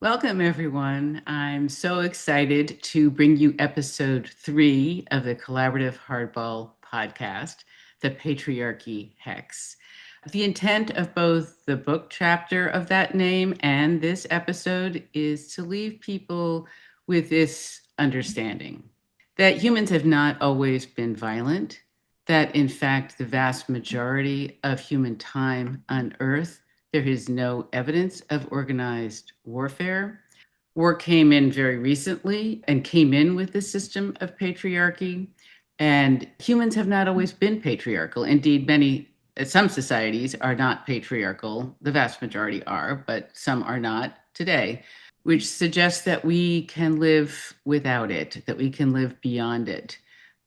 Welcome, everyone. I'm so excited to bring you episode 3 of the Collaborative Hardball podcast, The Patriarchy Hex. The intent of both the book chapter of that name and this episode is to leave people with this understanding that humans have not always been violent, that in fact, the vast majority of human time on Earth there is no evidence of organized warfare. War came in very recently and came in with the system of patriarchy. And humans have not always been patriarchal. Indeed, some societies are not patriarchal. The vast majority are, but some are not today, which suggests that we can live without it, that we can live beyond it.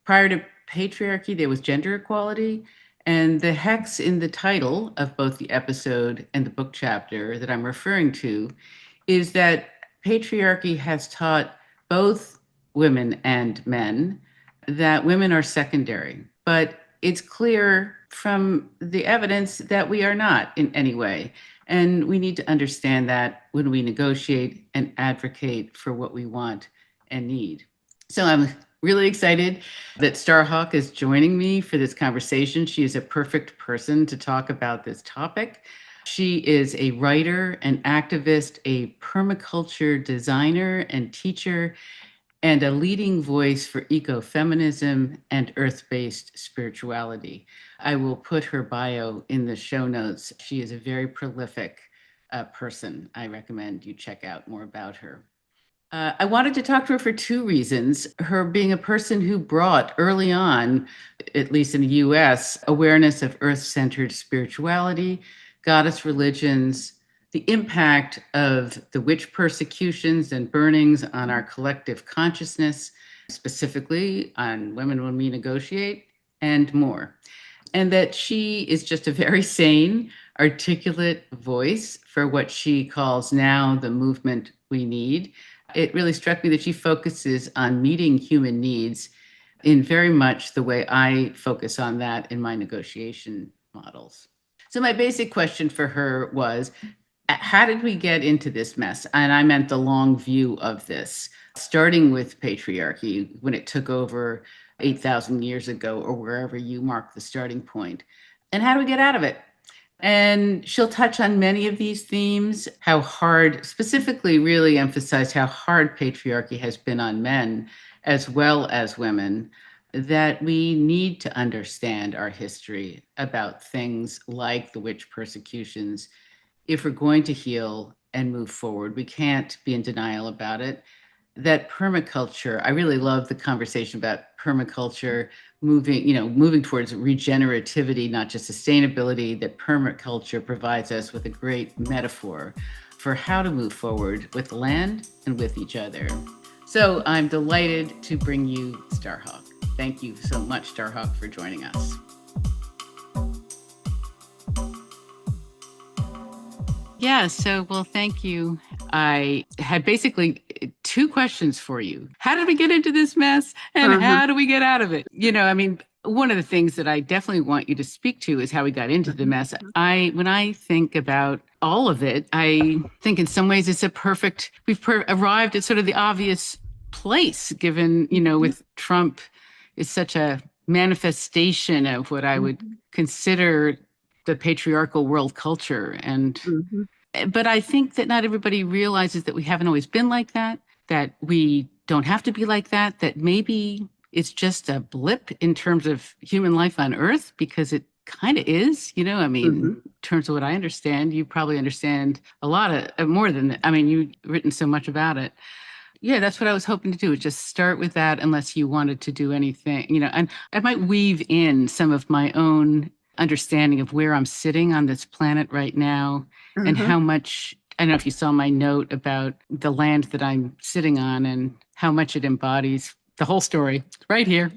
Prior to patriarchy, there was gender equality. And the hex in the title of both the episode and the book chapter that I'm referring to is that patriarchy has taught both women and men that women are secondary. But it's clear from the evidence that we are not in any way. And we need to understand that when we negotiate and advocate for what we want and need. So I'm really excited that Starhawk is joining me for this conversation. She is a perfect person to talk about this topic. She is a writer, an activist, a permaculture designer and teacher, and a leading voice for eco-feminism and earth-based spirituality. I will put her bio in the show notes. She is a very prolific person. I recommend you check out more about her. I wanted to talk to her for two reasons. Her being a person who brought early on, at least in the US, awareness of earth-centered spirituality, goddess religions, the impact of the witch persecutions and burnings on our collective consciousness, specifically on women when we negotiate, and more. And that she is just a very sane, articulate voice for what she calls now the movement we need. It really struck me that she focuses on meeting human needs in very much the way I focus on that in my negotiation models. So my basic question for her was, how did we get into this mess? And I meant the long view of this, starting with patriarchy when it took over 8,000 years ago or wherever you mark the starting point. And how do we get out of it? And she'll touch on many of these themes, how hard, specifically really emphasize how hard patriarchy has been on men as well as women, that we need to understand our history about things like the witch persecutions if we're going to heal and move forward. We can't be in denial about it. That permaculture, I really love the conversation about permaculture moving towards regenerativity, not just sustainability, that permaculture provides us with a great metaphor for how to move forward with the land and with each other. So I'm delighted to bring you Starhawk. Thank you so much, Starhawk, for joining us. Yeah, well, thank you. I had basically two questions for you. How did we get into this mess? And how do we get out of it? One of the things that I definitely want you to speak to is how we got into the mess. When I think about all of it, I think in some ways it's we've arrived at sort of the obvious place, given, with Trump is such a manifestation of what I would consider the patriarchal world culture. But I think that not everybody realizes that we haven't always been like that we don't have to be like that maybe it's just a blip in terms of human life on Earth, because it kind of is, in terms of what I understand. You probably understand a lot of more than that. You've written so much about it. Yeah, that's what I was hoping to do, is just start with that, unless you wanted to do anything, and I might weave in some of my own understanding of where I'm sitting on this planet right now and how much, I don't know if you saw my note about the land that I'm sitting on and how much it embodies the whole story right here.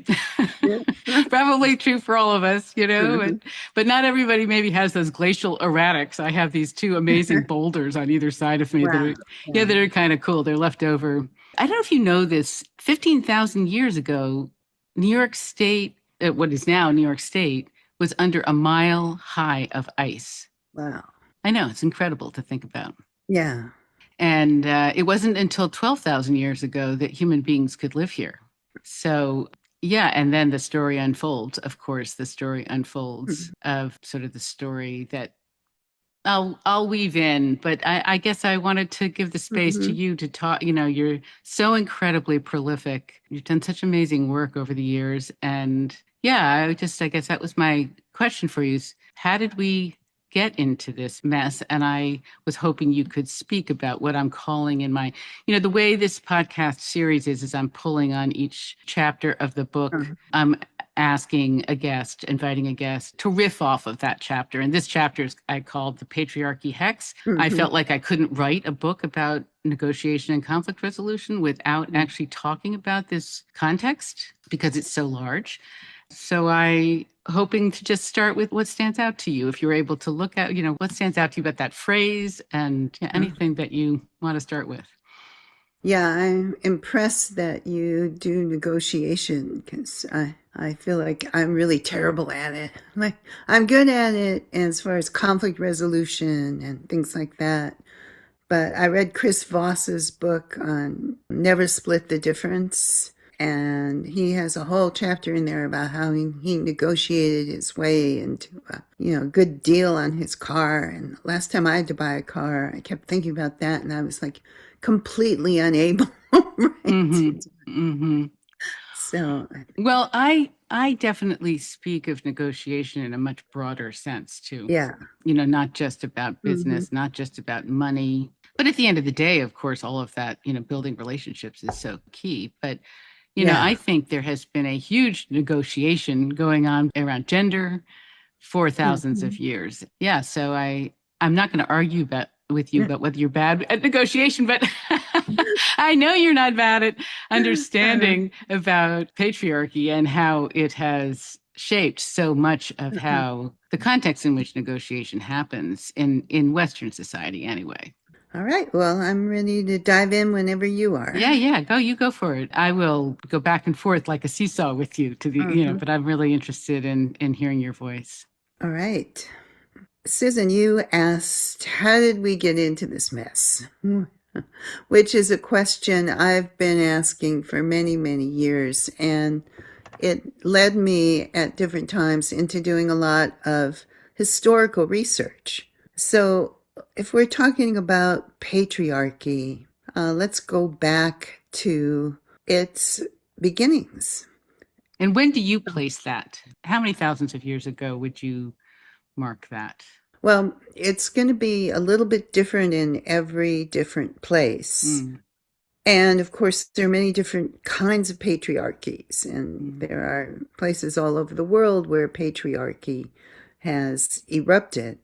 Probably true for all of us, but not everybody maybe has those glacial erratics. I have these two amazing boulders on either side of me that are kind of cool. They're left over. I don't know if you know this, 15,000 years ago, New York State, what is now New York State, was under a mile high of ice. Wow. I know, it's incredible to think about. Yeah. And it wasn't until 12,000 years ago that human beings could live here. So, yeah. And then the story unfolds. Of course, the story unfolds Mhm. of sort of the story that I'll weave in, but I guess I wanted to give the space to Mhm. you to talk. You know, you're so incredibly prolific. You've done such amazing work over the years. And yeah, I guess that was my question for you is how did we get into this mess? And I was hoping you could speak about what I'm calling in my, the way this podcast series is I'm pulling on each chapter of the book. Uh, I'm asking a guest, inviting a guest to riff off of that chapter. And this chapter is I called the Patriarchy Hex. I mhm. felt like I couldn't write a book about negotiation and conflict resolution without Mm. actually talking about this context because it's so large. So I hoping to just start with what stands out to you. If you're able to look at, what stands out to you about that phrase and Uh, anything that you want to start with. Yeah, I'm impressed that you do negotiation because I feel like I'm really terrible at it. Like I'm good at it as far as conflict resolution and things like that. But I read Chris Voss's book on Never Split the Difference, and he has a whole chapter in there about how he negotiated his way into a good deal on his car. And last time I had to buy a car, I kept thinking about that, and I was like completely unable, right? Mm-hmm. Mm-hmm. So, Well, I definitely speak of negotiation in a much broader sense too. yeah. Not just about Hmm. business, not just about money. But at the end of the day, of course, all of that, building relationships is so key. But, I Yeah. think there has been a huge negotiation going on around gender for thousands of Hmm. years. Yeah, so I'm not going to argue about with you about whether you're bad at negotiation, but I know you're not bad at Uh, understanding about patriarchy and how it has shaped so much of uh, how the context in which negotiation happens in Western society anyway. all right. Well, I'm ready to dive in whenever you Yeah, are. yeah, you go for it. I will go back and forth like a seesaw with you to the, Uh-huh. but I'm really interested in hearing your voice. All right. Susan, you asked, how did we get into this mess? Which is a question I've been asking for many, many years. And it led me at different times into doing a lot of historical research. So, if we're talking about patriarchy, let's go back to its beginnings. And when do you place that? How many thousands of years ago would you mark that? Well, it's going to be a little bit different in every different place. Mm, And of course, there are many different kinds of patriarchies, and mm, there are places all over the world where patriarchy has erupted.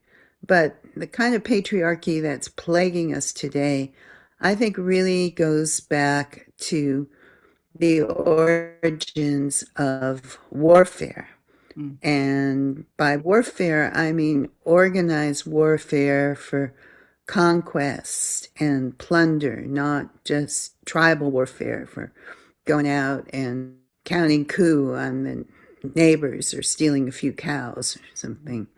But the kind of patriarchy that's plaguing us today, I think, really goes back to the origins of warfare. mm, And by warfare, I mean organized warfare for conquest and plunder, not just tribal warfare for going out and counting coup on the neighbors or stealing a few cows or something.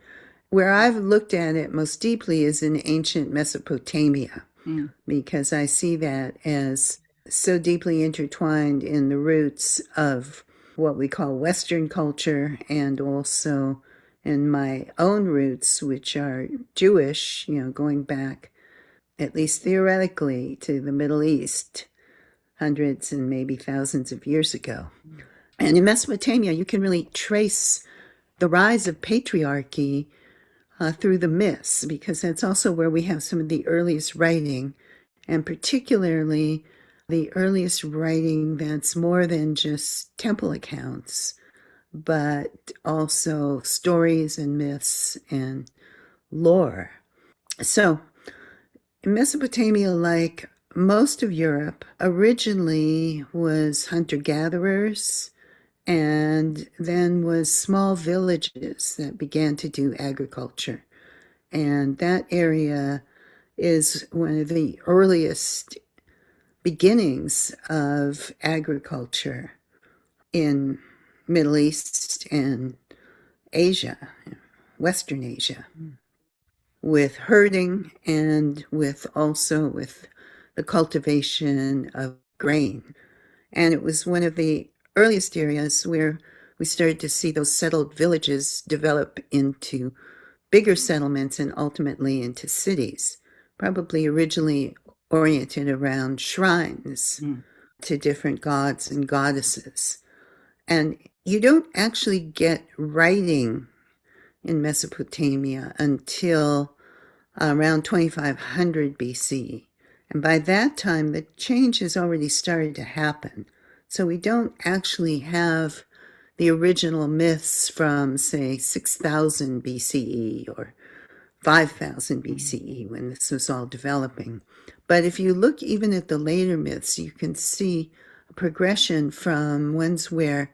Where I've looked at it most deeply is in ancient Mesopotamia, mm, because I see that as so deeply intertwined in the roots of what we call Western culture and also in my own roots, which are Jewish, going back at least theoretically to the Middle East hundreds and maybe thousands of years ago. mm, And in Mesopotamia, you can really trace the rise of patriarchy through the myths, because that's also where we have some of the earliest writing, and particularly the earliest writing that's more than just temple accounts, but also stories and myths and lore. So, Mesopotamia, like most of Europe, originally was hunter gatherers and then was small villages that began to do agriculture. And that area is one of the earliest beginnings of agriculture in Middle East and Asia, Western Asia, mm, with herding and with also with the cultivation of grain. And it was one of the earliest areas where we started to see those settled villages develop into bigger settlements and ultimately into cities, probably originally oriented around shrines Mm. to different gods and goddesses. And you don't actually get writing in Mesopotamia until around 2500 BC. And by that time, the change has already started to happen. So we don't actually have the original myths from, say, 6000 BCE or 5000 BCE when this was all developing. But if you look even at the later myths, you can see a progression from ones where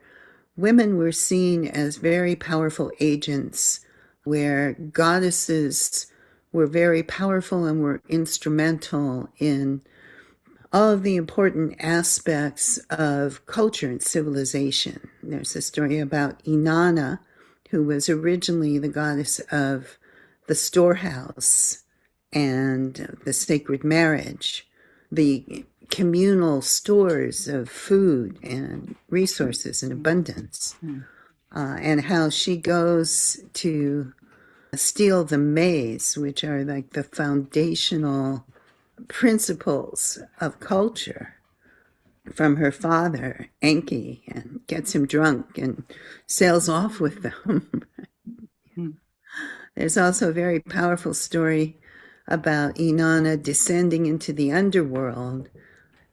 women were seen as very powerful agents, where goddesses were very powerful and were instrumental in all of the important aspects of culture and civilization. There's a story about Inanna, who was originally the goddess of the storehouse and the sacred marriage, the communal stores of food and resources and abundance, and how she goes to steal the maize, which are like the foundational principles of culture, from her father, Enki, and gets him drunk and sails off with them. Mm. There's also a very powerful story about Inanna descending into the underworld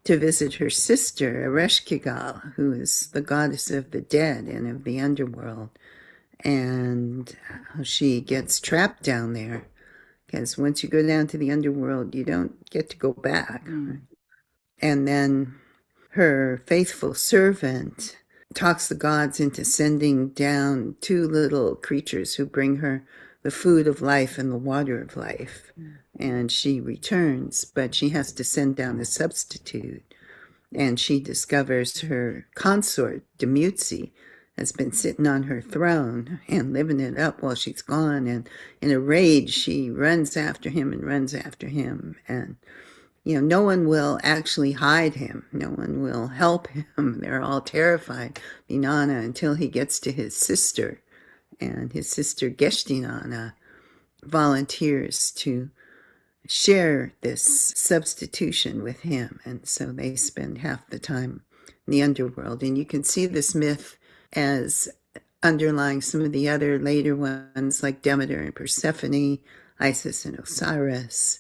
to visit her sister, Ereshkigal, who is the goddess of the dead and of the underworld. And she gets trapped down there because once you go down to the underworld, you don't get to go back. Mm. And then her faithful servant talks the gods into sending down two little creatures who bring her the food of life and the water of life. And she returns, but she has to send down a substitute. And she discovers her consort, Demutzi, has been sitting on her throne and living it up while she's gone. And in a rage, she runs after him and runs after him. And no one will actually hide him. No one will help him. They're all terrified, Inanna, until he gets to his sister. And his sister, Geshtinanna, volunteers to share this substitution with him. And so they spend half the time in the underworld. And you can see this myth as underlying some of the other later ones like Demeter and Persephone, Isis and Osiris,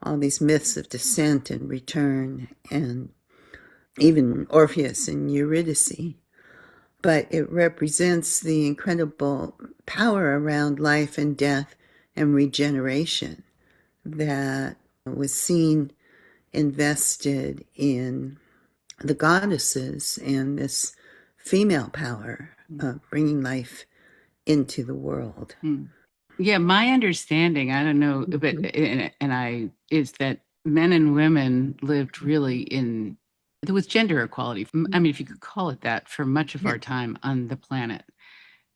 all these myths of descent and return, and even Orpheus and Eurydice. But it represents the incredible power around life and death and regeneration that was seen invested in the goddesses and this female power of bringing life into the world. Mm. Yeah, my understanding, I don't know, but is that men and women lived really in there was gender equality. I mean, if you could call it that, for much of Yeah. our time on the planet.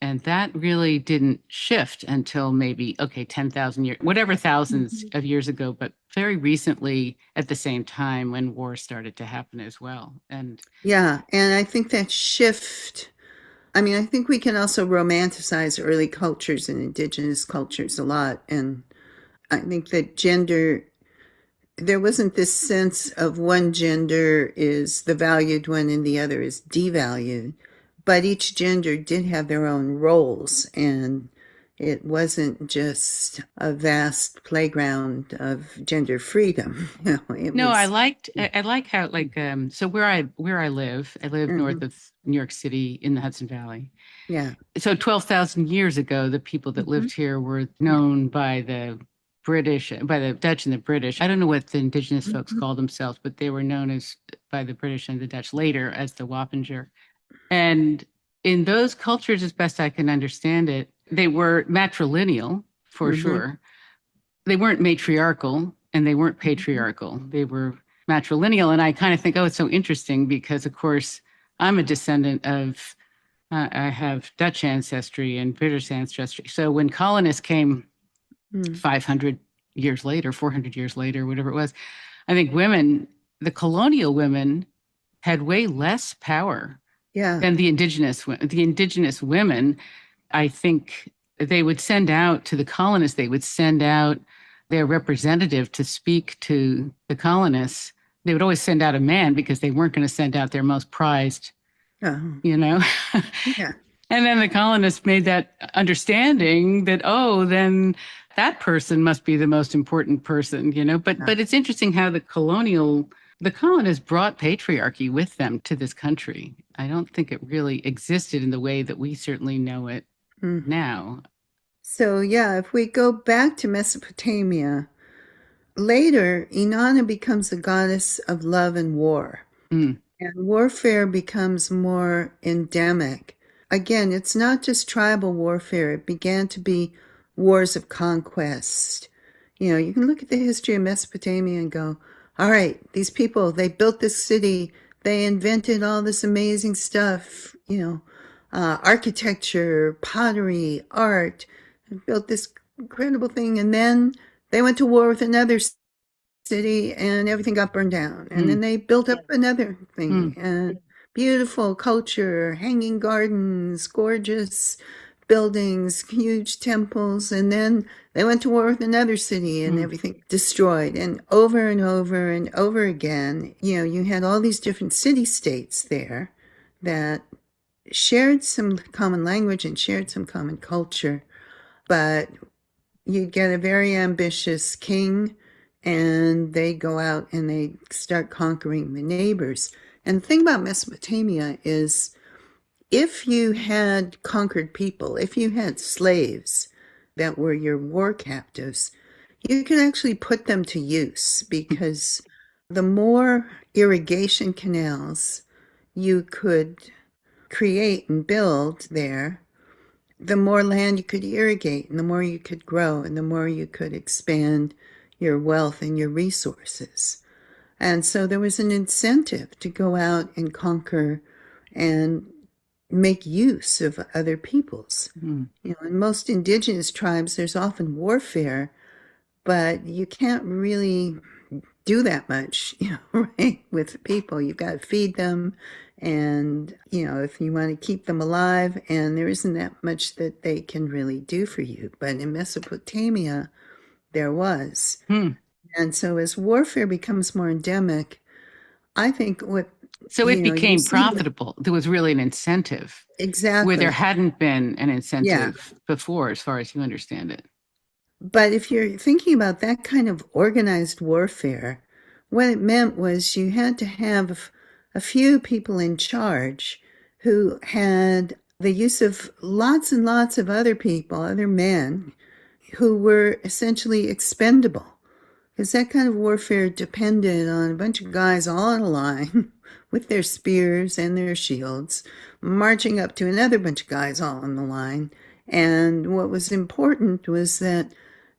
And that really didn't shift until maybe, 10,000 years, whatever thousands of years ago, but very recently at the same time when war started to happen as well. And Yeah, and I think that shift, I mean, I think we can also romanticize early cultures and indigenous cultures a lot. And I think that gender, there wasn't this sense of one gender is the valued one and the other is devalued. But each gender did have their own roles, and it wasn't just a vast playground of gender freedom. It no, was. I like how so where I live north Mhm. of New York City in the Hudson Valley. Yeah. So 12,000 years ago, the people that Mhm. lived here were known by the Dutch and the British. I don't know what the indigenous folks Mhm. called themselves, but they were known as by the British and the Dutch later as the Wappinger. And in those cultures, as best I can understand it, they were matrilineal for Mhm. sure. They weren't matriarchal and they weren't patriarchal. They were matrilineal. And I kind of think, oh, it's so interesting because, of course, I'm a descendant of I have Dutch ancestry and British ancestry. So when colonists came Mhm. 500 years later, 400 years later, whatever it was, I think women, the colonial women, had way less power Yeah. than the indigenous women. I think they would send out to the colonists, they would send out their representative to speak to the colonists. They would always send out a man because they weren't going to send out their most prized, Uh, you know. yeah. And then the colonists made that understanding that, oh, then that person must be the most important person, you know. But it's interesting how the colonists brought patriarchy with them to this country. I don't think it really existed in the way that we certainly know it Mm. now. So, yeah, if we go back to Mesopotamia, later Inanna becomes the goddess of love and war. Mm, And warfare becomes more endemic. Again, it's not just tribal warfare, it began to be wars of conquest. You know, you can look at the history of Mesopotamia and go, all right, these people, they built this city, they invented all this amazing stuff, architecture, pottery, art, built this incredible thing, and then they went to war with another city and everything got burned down. And then mm, they built up another thing mm, and beautiful culture, hanging gardens, gorgeous buildings, huge temples. And then they went to war with another city and mm. everything destroyed. And over and over again, you had all these different city states there that shared some common language and shared some common culture. But you get a very ambitious king, and they go out and they start conquering the neighbors. And the thing about Mesopotamia is if you had conquered people, if you had slaves that were your war captives, you could actually put them to use because the more irrigation canals you could create and build there, the more land you could irrigate and the more you could grow and the more you could expand your wealth and your resources. And so there was an incentive to go out and conquer and make use of other peoples. Mm. In most indigenous tribes, there's often warfare, but you can't really do that much, right, with people. You've got to feed them. And, if you want to keep them alive, and there isn't that much that they can really do for you. But in Mesopotamia, there was. Hmm. And so as warfare becomes more endemic, I think So it you became see profitable. There was really an incentive where there exactly. hadn't been an Yeah. incentive before, as far as you understand it. But if you're thinking about that kind of organized warfare, what it meant was you had to have a few people in charge who had the use of lots and lots of other people, other men, who were essentially expendable. Because that kind of warfare depended on a bunch of guys all in a line with their spears and their shields, marching up to another bunch of guys all in the line. And what was important was that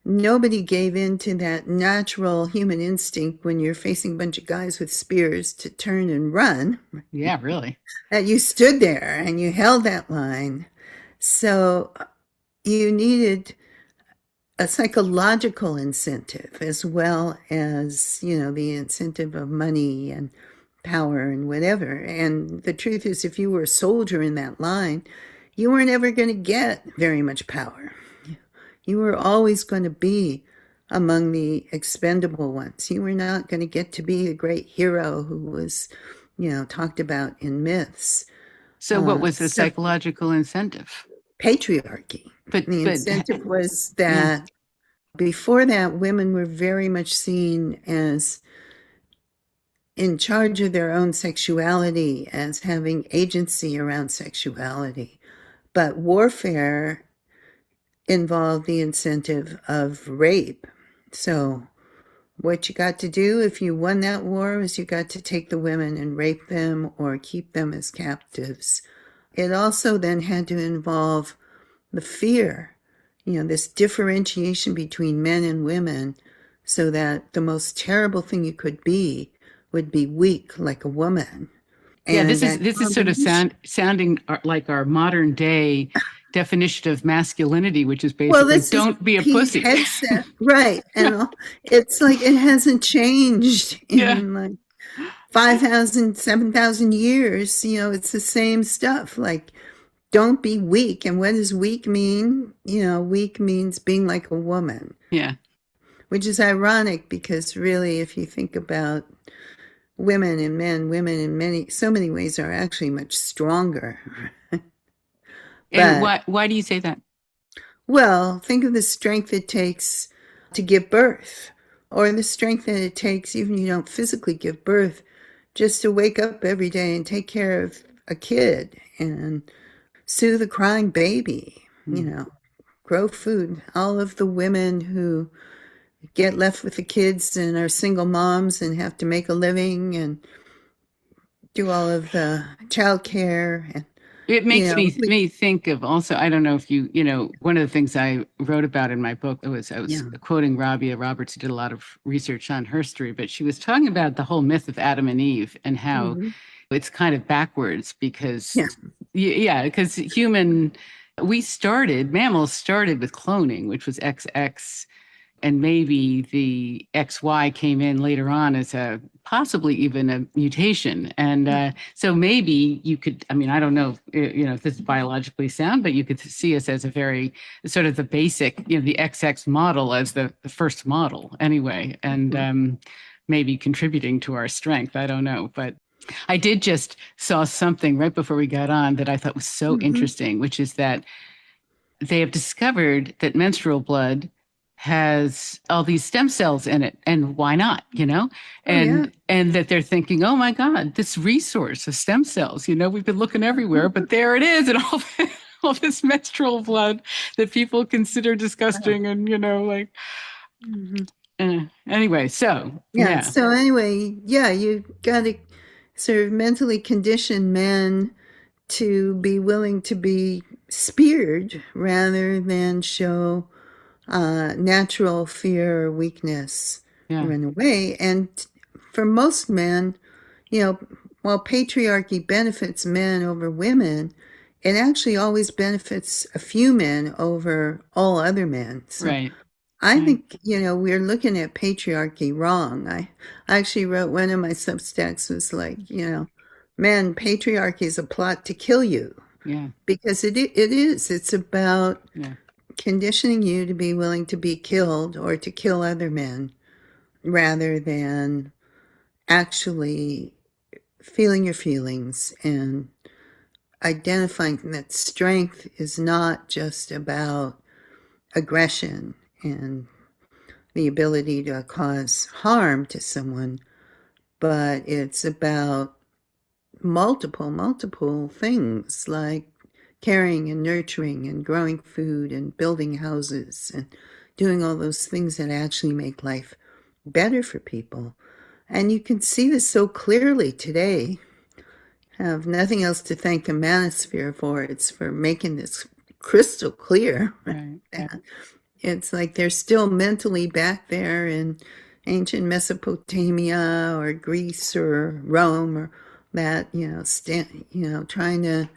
nobody gave in to that natural human instinct when you're facing a bunch of guys with spears to turn and run. Yeah, really. That you stood there and you held that line. So you needed a psychological incentive as well as, the incentive of money and power and whatever. And the truth is, if you were a soldier in that line, you weren't ever going to get very much power. You were always going to be among the expendable ones. You were not going to get to be a great hero who was, talked about in myths. So what was the So psychological incentive? patriarchy. The But incentive was yeah. that before that, women were very much seen as in charge of their own sexuality, as having agency around sexuality. But warfare involved the incentive of rape. So what you got to do if you won that war is you got to take the women and rape them or keep them as captives. It also then had to involve the fear, this differentiation between men and women, so that the most terrible thing you could be would be weak like a woman. Yeah, And that this is sort of combination, sounding like our modern day definition of masculinity, which is Well, basically this is don't be a Pete pussy. Hegseth, right? It's like it hasn't changed Yeah, in like 5,000, 7,000 years. It's the same stuff. Like, don't be weak. And what does weak mean? Weak means being like a woman, yeah. which is ironic because really, if you think about women and men, women in so many ways are actually much stronger. And But, why do you say that? well, think of the strength it takes to give birth, or the strength that it takes, even if you don't physically give birth, just to wake up every day and take care of a kid and soothe a crying baby, Hmm. grow food. All of the women who get left with the kids and are single moms and have to make a living and do all of the childcare and It makes we, me think of also, I don't know if one of the things I wrote about in my book was I was yeah. quoting Rabia Roberts, who did a lot of research on her story, but she was talking about the whole myth of Adam and Eve and how Mm-hmm. it's kind of backwards because, Yeah. yeah, because mammals started with cloning, which was XX, and maybe the XY came in later on as a possibly even a mutation. And so maybe you could, I mean, I don't know, if this is biologically sound, but you could see us as a very sort of the basic, the XX model as the first model anyway, and maybe contributing to our strength. I don't know, but I did just saw something right before we got on that I thought was so Mm-hmm. interesting, which is that they have discovered that menstrual blood has all these stem cells in it, and why not, Oh, yeah. and that they're thinking, oh my god, this resource of stem cells, we've been looking everywhere, but there it is, and all this menstrual blood that people consider Wow. disgusting, and like Mm-hmm. anyway, so Yeah. yeah. So anyway, yeah, you got to sort of mentally condition men to be willing to be speared rather than show natural fear or weakness, Yeah, run away. And for most men, you know, while patriarchy benefits men over women, it actually always benefits a few men over all other men. So right, I right, think, we're looking at patriarchy wrong. I actually wrote one of my substacks was like, man, patriarchy is a plot to kill you yeah, because it is. It's about yeah, conditioning you to be willing to be killed or to kill other men rather than actually feeling your feelings and identifying that strength is not just about aggression and the ability to cause harm to someone, but it's about multiple things like caring and nurturing and growing food and building houses and doing all those things that actually make life better for people. And you can see this so clearly today. I have nothing else to thank the manosphere for. It's for making this crystal clear. right, right, It's like they're still mentally back there in ancient Mesopotamia or Greece or Rome or that, trying to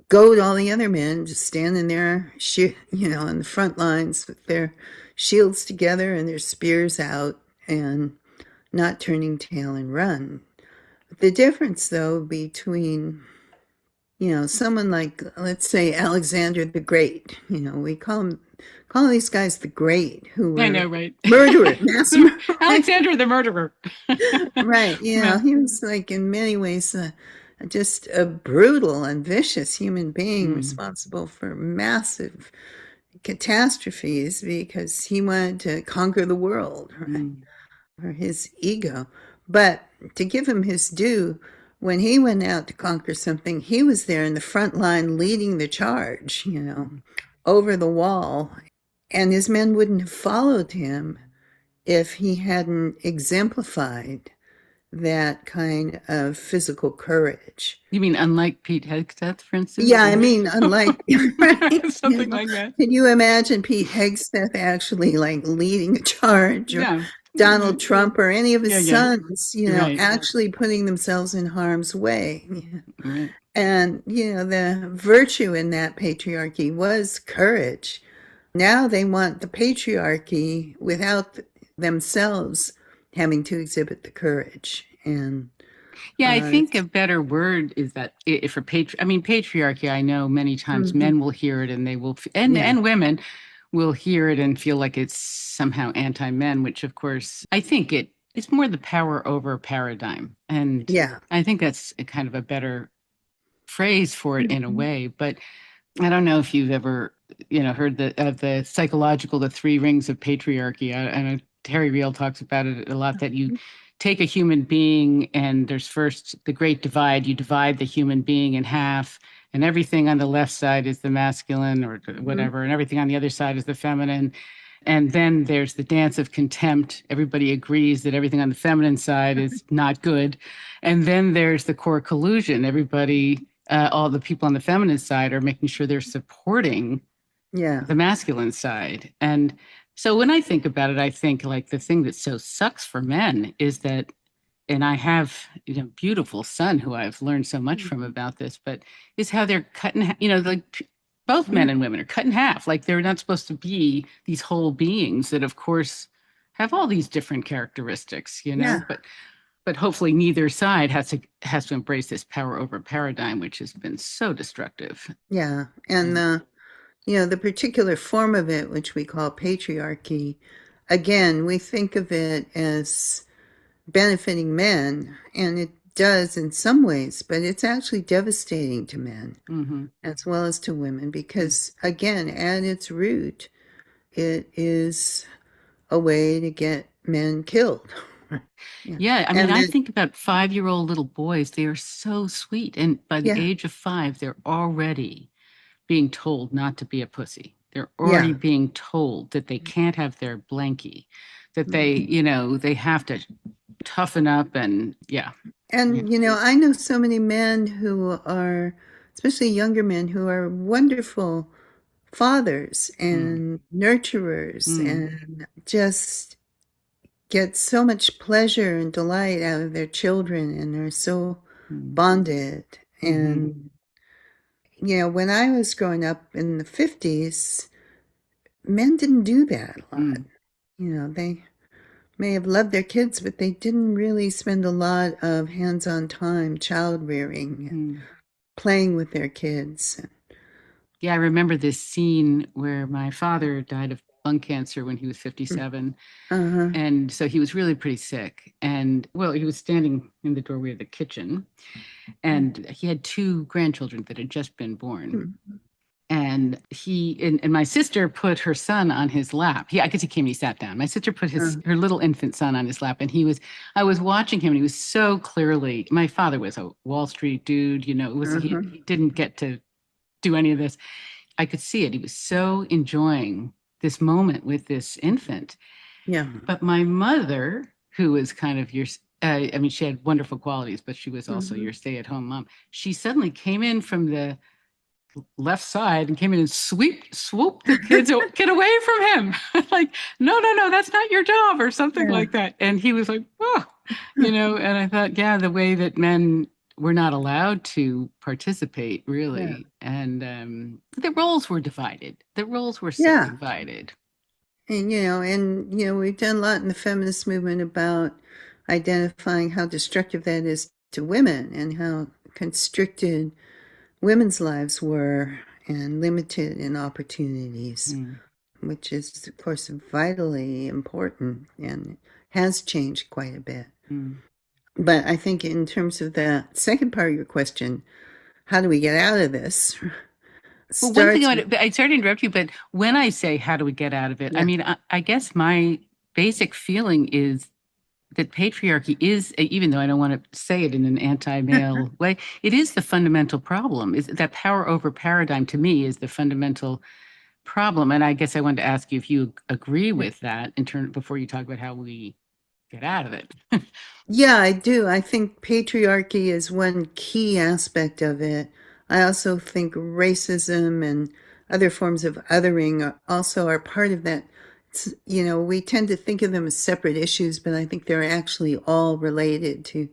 goad all the other men, just standing there, on the front lines with their shields together and their spears out and not turning tail and run. The difference, though, between someone like, let's say, Alexander the Great. We call these guys the Great, who I know, were right. mass murderers. Alexander the murderer. Right. Yeah. He was like in many ways just a brutal and vicious human being Mm, responsible for massive catastrophes because he wanted to conquer the world, right? mm, Or his ego. But to give him his due, when he went out to conquer something, he was there in the front line leading the charge, mm. over the wall. And his men wouldn't have followed him if he hadn't exemplified that kind of physical courage. You mean unlike Pete Hegseth, for Yeah, instance, I or mean, unlike, right? something like that? Can you imagine Pete Hegseth actually like leading a charge or Yeah. Donald Trump or any of his Yeah, yeah, sons, right, actually putting themselves in harm's way. right. And, the virtue in that patriarchy was courage. Now they want the patriarchy without themselves having to exhibit the courage. And Yeah, I think a it's, better word is that for I mean patriarchy, I know many times mhm, men will hear it and they will yeah, and women will hear it and feel like it's somehow anti-men, which of course I think it's more the power over paradigm. And yeah. I think that's a kind of a better phrase for it in a Mhm, way, but I don't know if you've ever, heard the psychological, the three rings of patriarchy. I know Terry Real talks about it a lot, that you take a human being and there's first the great divide. You divide the human being in half, and everything on the left side is the masculine or mhm, whatever, and everything on the other side is the feminine. And then there's the dance of contempt. Everybody agrees that everything on the feminine side is not good. And then there's the core collusion. Everybody, all the people on the feminine side are making sure they're supporting yeah, the masculine side. And so when I think about it, I think like the thing that so sucks for men is that, and I have beautiful son who I've learned so much from mhm, about this, but is how they're cut in, like both yeah, men and women are cut in half. Like they're not supposed to be these whole beings that, of course, have all these different characteristics, yeah, but hopefully neither side has to embrace this power over paradigm, which has been so destructive. yeah. And And the particular form of it, which we call patriarchy, again, we think of it as benefiting men, and it does in some ways, but it's actually devastating to men mhm, as well as to women mm. because, again, at its root, it is a way to get men killed. Yeah. Yeah, I mean, And I then, think about 5-year-old little boys. They are so sweet, and by the yeah, age of 5, they're already being told not to be a pussy. They're already yeah. being told that they can't have their blankie, that they, Mhm. they have to toughen up and yeah. Yeah. And, I know so many men who are, especially younger men, who are wonderful fathers Mm, and nurturers mm, and just get so much pleasure and delight out of their children and are so mm, bonded. mm-hmm, And, when I was growing up in the 50s, men didn't do that a lot. mm, They may have loved their kids, but they didn't really spend a lot of hands-on time child rearing and mm. playing with their kids. Yeah, I remember this scene where my father died of lung cancer when he was 57. Uh-huh. And so he was really pretty sick. And well, he was standing in the doorway of the kitchen, and he had two grandchildren that had just been born. And and my sister put her son on his lap. I guess he came and he sat down. My sister put Uh, her little infant son on his lap, and I was watching him, and he was so clearly, my father was a Wall Street dude, uh-huh. he didn't get to do any of this. I could see it. He was so enjoying this moment with this infant. Yeah. But my mother, who was kind of I mean, she had wonderful qualities, but she was also Mhm. your stay-at-home mom. She suddenly came in from the left side and came in and swooped the kid away from him. Like, no, no, no, that's not your job, or something Yeah. like that. And he was like, oh, and I thought, yeah, the way that men were not allowed to participate, Yeah. really. And the roles were divided. The roles were so Yeah. divided. And we've done a lot in the feminist movement about identifying how destructive that is to women and how constricted women's lives were and limited in opportunities, Mm, which is, of course, vitally important and has changed quite a bit. mm. But I think in terms of the second part of your question, how do we get out of this? Well, one thing Starts with, I sorry to interrupt you, but when I say how do we get out of it, I yeah, mean, I guess my basic feeling is that patriarchy is, even though I don't want to say it in an anti-male way, it is the fundamental problem. Is that power over paradigm to me is the fundamental problem. And I guess I wanted to ask you if you agree yeah. with that in turn before you talk about how we get out of it. Yeah, I do. I think patriarchy is one key aspect of it. I also think racism and other forms of othering also are part of that We tend to think of them as separate issues, but I think they're actually all related to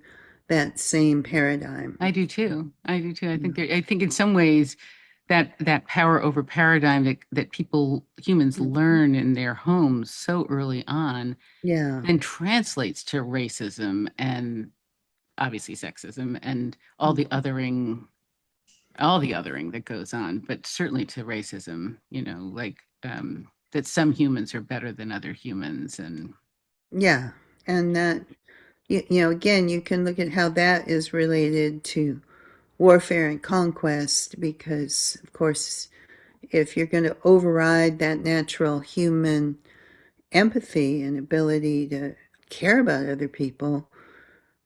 that same paradigm. I do too. I do too. Yeah. I think in some ways that power over paradigm that people, humans Mhm. learn in their homes so early on, Yeah. then translates to racism and obviously sexism and Mhm. all the othering that goes on, but certainly to racism, like that some humans are better than other humans. And Yeah. And that, again, you can look at how that is related to warfare and conquest, because, of course, if you're going to override that natural human empathy and ability to care about other people,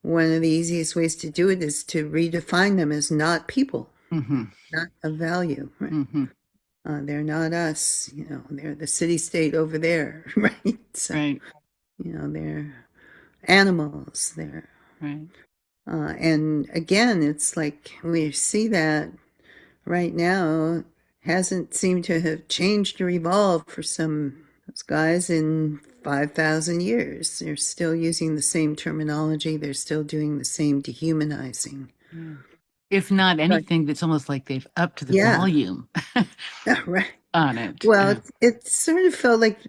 one of the easiest ways to do it is to redefine them as not people, hmm not of value. Right? hmm They're not us. They're the city state over there, right? So, right, they're animals. right. And again, it's like we see that right now hasn't seemed to have changed or evolved for some those guys in 5,000 years. They're still using the same terminology. They're still doing the same dehumanizing. Yeah. If not But anything, that's almost like they've upped the yeah, volume right. on it. Well, it sort of felt like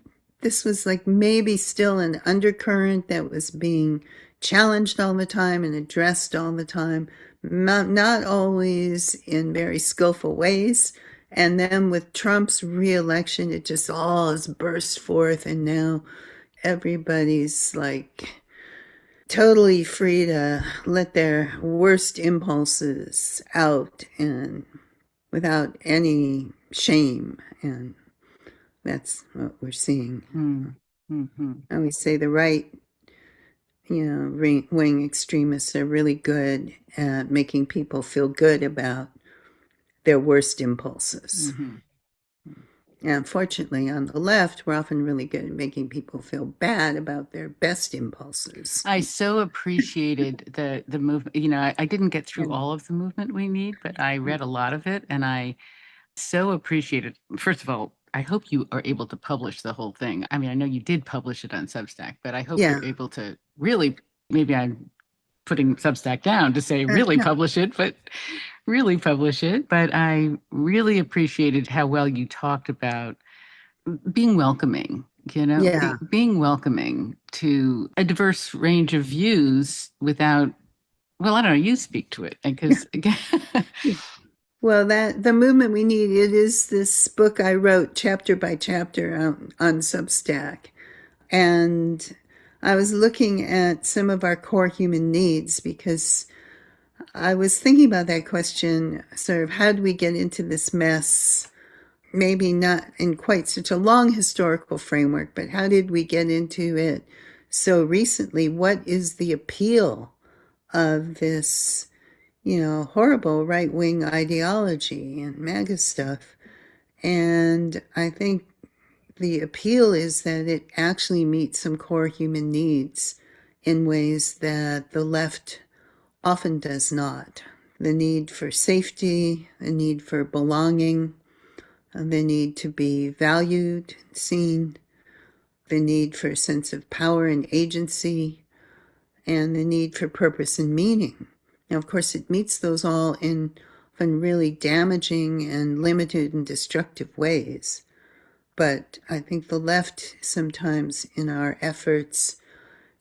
this was like maybe still an undercurrent that was being challenged all the time and addressed all the time, not always in very skillful ways. And then with Trump's reelection, it just all has burst forth, and now everybody's like totally free to let their worst impulses out and without any shame. And that's what we're seeing. Mm, hmm I always say the right, wing extremists are really good at making people feel good about their worst impulses. hmm And unfortunately, on the left, we're often really good at making people feel bad about their best impulses. I so appreciated the movement. I didn't get through all of the movement we need, but I read a lot of it, and I so appreciated. First of all, I hope you are able to publish the whole thing. I mean, I know you did publish it on Substack, but I hope Yeah. you're able to really. Maybe I'm putting Substack down to say really No. publish it, but really publish it. But I really appreciated how well you talked about being welcoming, Yeah. being welcoming to a diverse range of views without, well, I don't know, you speak to it because again, Well, that the movement we need, it is this book I wrote chapter by chapter on Substack. And I was looking at some of our core human needs because I was thinking about that question, sort of how do we get into this mess? Maybe not in quite such a long historical framework, but how did we get into it so recently? What is the appeal of this, horrible right wing ideology and MAGA stuff? And I think the appeal is that it actually meets some core human needs in ways that the left often does not. The need for safety, the need for belonging, the need to be valued, seen, the need for a sense of power and agency, and the need for purpose and meaning. Now, of course, it meets those all in often really damaging and limited and destructive ways. But I think the left sometimes in our efforts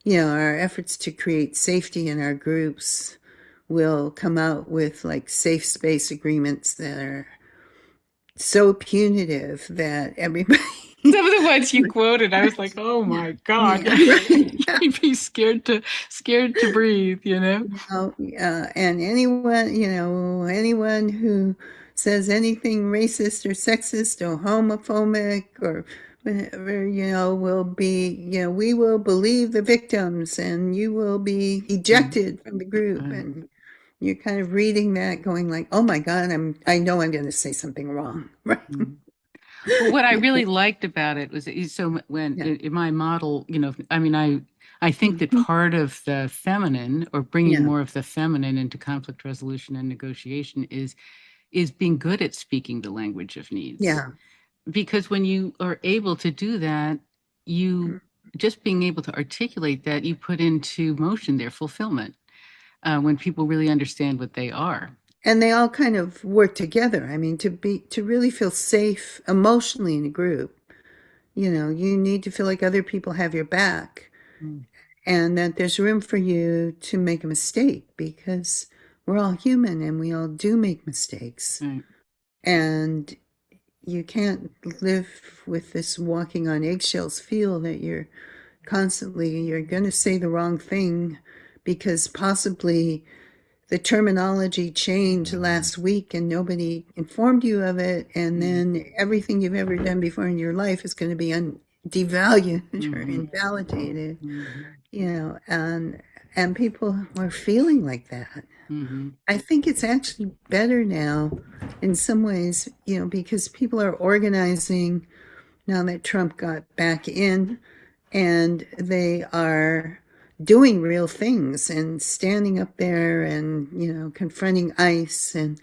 to create safety in our groups will come out with like safe space agreements that are so punitive that everybody some of the ones you quoted, I was like, oh my God, yeah, right. you'd be scared to breathe, And anyone who says anything racist or sexist or homophobic or whatever, will be, we will believe the victims and you will be Mm, ejected from the group. right. And you're kind of reading that going like, oh my God, I know I'm going to say something wrong. Right. Mm. Well, what I really liked about it was so when Yeah. in my model, I mean, I think that Mhm. part of the feminine or bringing Yeah. more of the feminine into conflict resolution and negotiation is being good at speaking the language of needs. Yeah. Because when you are able to do that, you just being able to articulate that, you put into motion their fulfillment when people really understand what they are. And they all kind of work together. I mean, to really feel safe emotionally in a group, you need to feel like other people have your back Mm, and that there's room for you to make a mistake because we're all human and we all do make mistakes. right. And you can't live with this walking on eggshells feel that you're going to say the wrong thing because possibly the terminology changed last week and nobody informed you of it, and Mm, then everything you've ever done before in your life is going to be devalued or mm-hmm, invalidated, mm-hmm, and people are feeling like that. mm-hmm. I think it's actually better now in some ways, because people are organizing now that Trump got back in, and they are doing real things and standing up there and confronting ICE and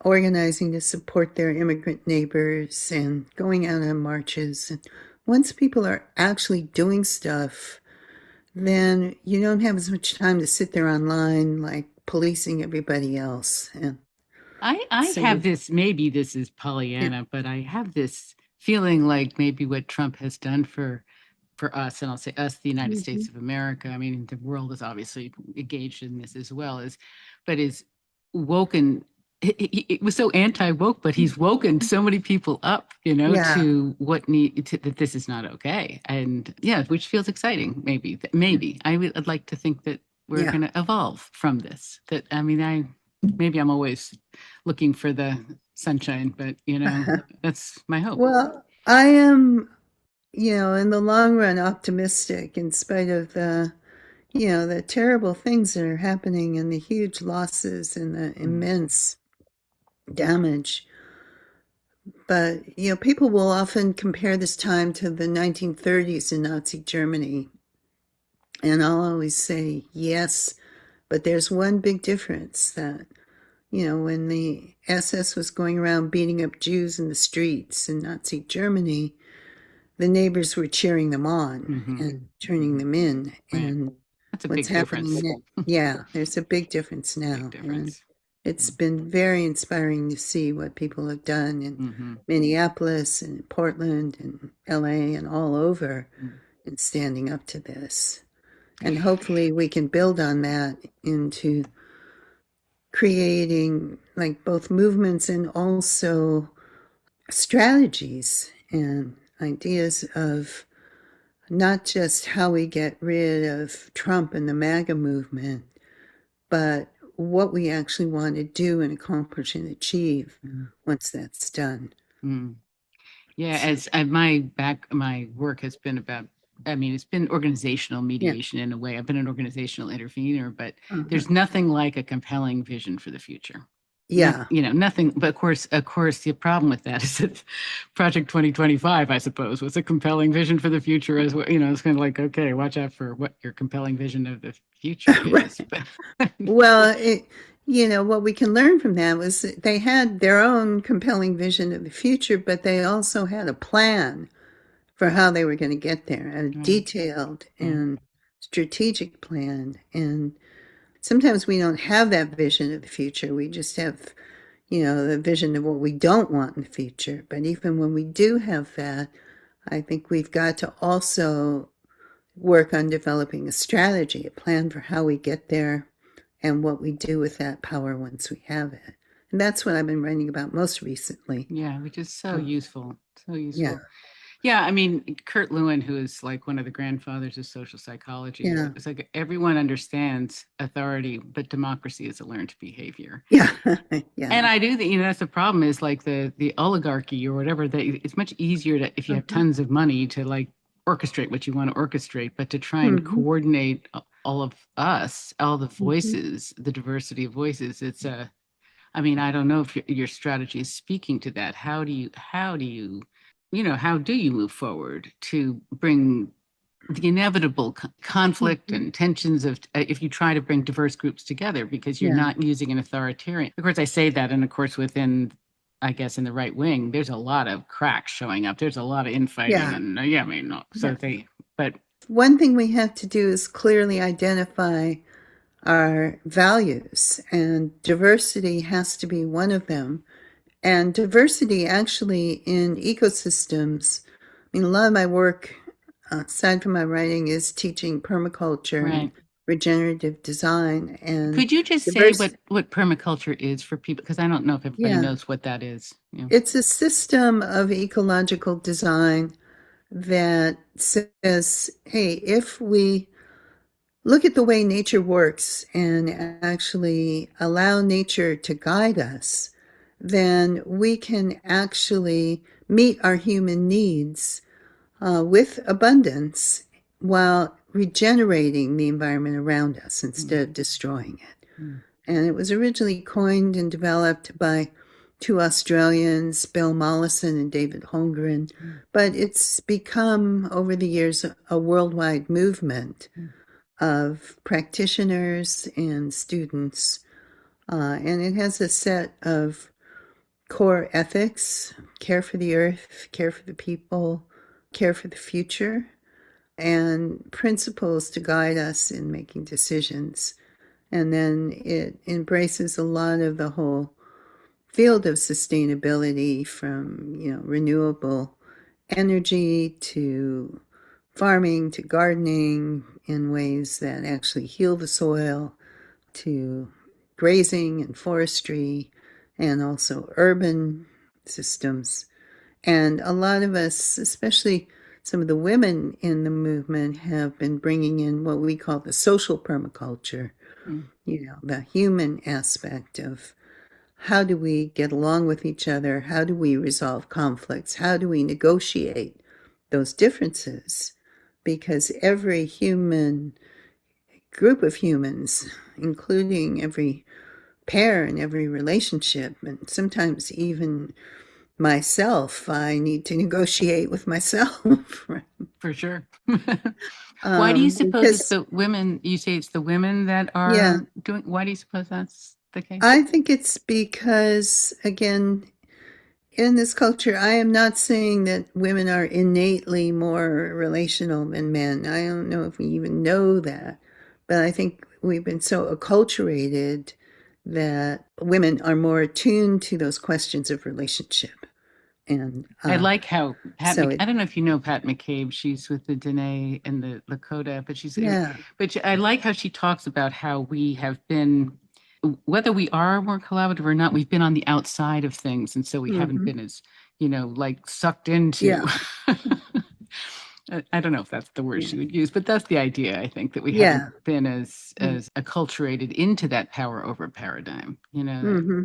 organizing to support their immigrant neighbors and going out on marches. And once people are actually doing stuff, then you don't have as much time to sit there online like policing everybody else. And I so have we, this, maybe this is yeah. Pollyanna, but I have this feeling like maybe what Trump has done for us, and I'll say us, the United Mhm. States of America. I mean, the world is obviously engaged in this as well, but is woken. It was so anti-woke, but he's woken so many people up, Yeah. to that this is not okay, and yeah, which feels exciting. Maybe I'd like to think that we're Yeah. going to evolve from this. That I mean, maybe I'm always looking for the sunshine, but that's my hope. Well, I am, in the long run, optimistic in spite of the terrible things that are happening and the huge losses and the Mm, immense damage. But, people will often compare this time to the 1930s in Nazi Germany. And I'll always say, yes, but there's one big difference that, when the SS was going around beating up Jews in the streets in Nazi Germany, the neighbors were cheering them on mm-hmm, and turning mm-hmm, them in. right. And That's a what's big happening difference. now, yeah, there's a big difference Big now. And difference. it's been very inspiring to see what people have done in Mm-hmm. Minneapolis and Portland and LA and all over Mm. in standing up to this. And hopefully we can build on that into creating like both movements and also strategies and ideas of not just how we get rid of Trump and the MAGA movement, but what we actually want to do and accomplish and achieve Mm. once that's done. Mm. Yeah, So, as my work has been about, I mean, it's been organizational yeah, mediation in a way. I've been an organizational intervener, but uh-huh. there's nothing like a compelling vision for the future. Yeah, Nothing. But of course, the problem with that is that Project 2025, I suppose, was a compelling vision for the future as well. It's kind of like, okay, watch out for what your compelling vision of the future is. right. Well, what we can learn from that was that they had their own compelling vision of the future, but they also had a plan for how they were going to get there, a Right, detailed right. and strategic plan. And sometimes we don't have that vision of the future. We just have, the vision of what we don't want in the future. But even when we do have that, I think we've got to also work on developing a strategy, a plan for how we get there and what we do with that power once we have it. And that's what I've been writing about most recently. Yeah, which is so Oh, useful. So yeah, useful. Yeah, I mean, Kurt Lewin, who is like one of the grandfathers of social psychology, yeah, it's like everyone understands authority, but democracy is a learned behavior. yeah, And yeah. I do think, that's the problem is like the oligarchy or whatever, that it's much easier to, if you have Uh-huh. tons of money, to like orchestrate what you want to orchestrate, but to try and Hmm. coordinate all of us, all the Hmm. voices, the diversity of voices, I mean, I don't know if your strategy is speaking to that. How do you move forward to bring the inevitable conflict Hmm. and tensions of, if you try to bring diverse groups together, because you're Yeah. not using an authoritarian. Of course, I say that, and of course, within I guess in the right wing, there's a lot of cracks showing up. There's a lot of infighting, Yeah. and yeah, I mean, no, so Yeah. but One thing we have to do is clearly identify our values, and diversity has to be one of them. And diversity actually in ecosystems, I mean, a lot of my work, aside from my writing, is teaching permaculture and right. regenerative design and Could you just say diverse. what permaculture is for people? Because I don't know if everybody Yeah, knows what that is. Yeah. it's a system of ecological design that says, hey, if we look at the way nature works and actually allow nature to guide us, then we can actually meet our human needs with abundance while regenerating the environment around us instead of Mm, destroying it. mm, And it was originally coined and developed by two Australians, Bill Mollison and David Holmgren, mm, but it's become over the years a worldwide movement mm, of practitioners and students. And it has a set of core ethics: care for the earth, care for the people, care for the future, and principles to guide us in making decisions. And then it embraces a lot of the whole field of sustainability, from renewable energy to farming to gardening in ways that actually heal the soil, to grazing and forestry, and also urban systems. And a lot of us, especially some of the women in the movement, have been bringing in what we call the social permaculture, mm. the human aspect of how do we get along with each other? How do we resolve conflicts? How do we negotiate those differences? Because every human group of humans, including every pair and every relationship, and sometimes even myself, I need to negotiate with myself. Right? For sure. Why do you suppose it's Because, the women? You say it's the women that yeah, are doing. Why do you suppose that's the case? I think it's because, again, in this culture, I am not saying that women are innately more relational than men. I don't know if we even know that. But I think we've been so acculturated that women are more attuned to those questions of relationship. And I like how so I it, don't know if you know Pat McCabe. She's with the Dene and the Lakota, but yeah. I like how she talks about how we have been, whether we are more collaborative or not, we've been on the outside of things, and so we haven't Hmm. been as, like sucked into. Yeah. I don't know if that's the word Yeah. she would use, but that's the idea. I think that we haven't Yeah. been as acculturated into that power over paradigm. That Mm-hmm.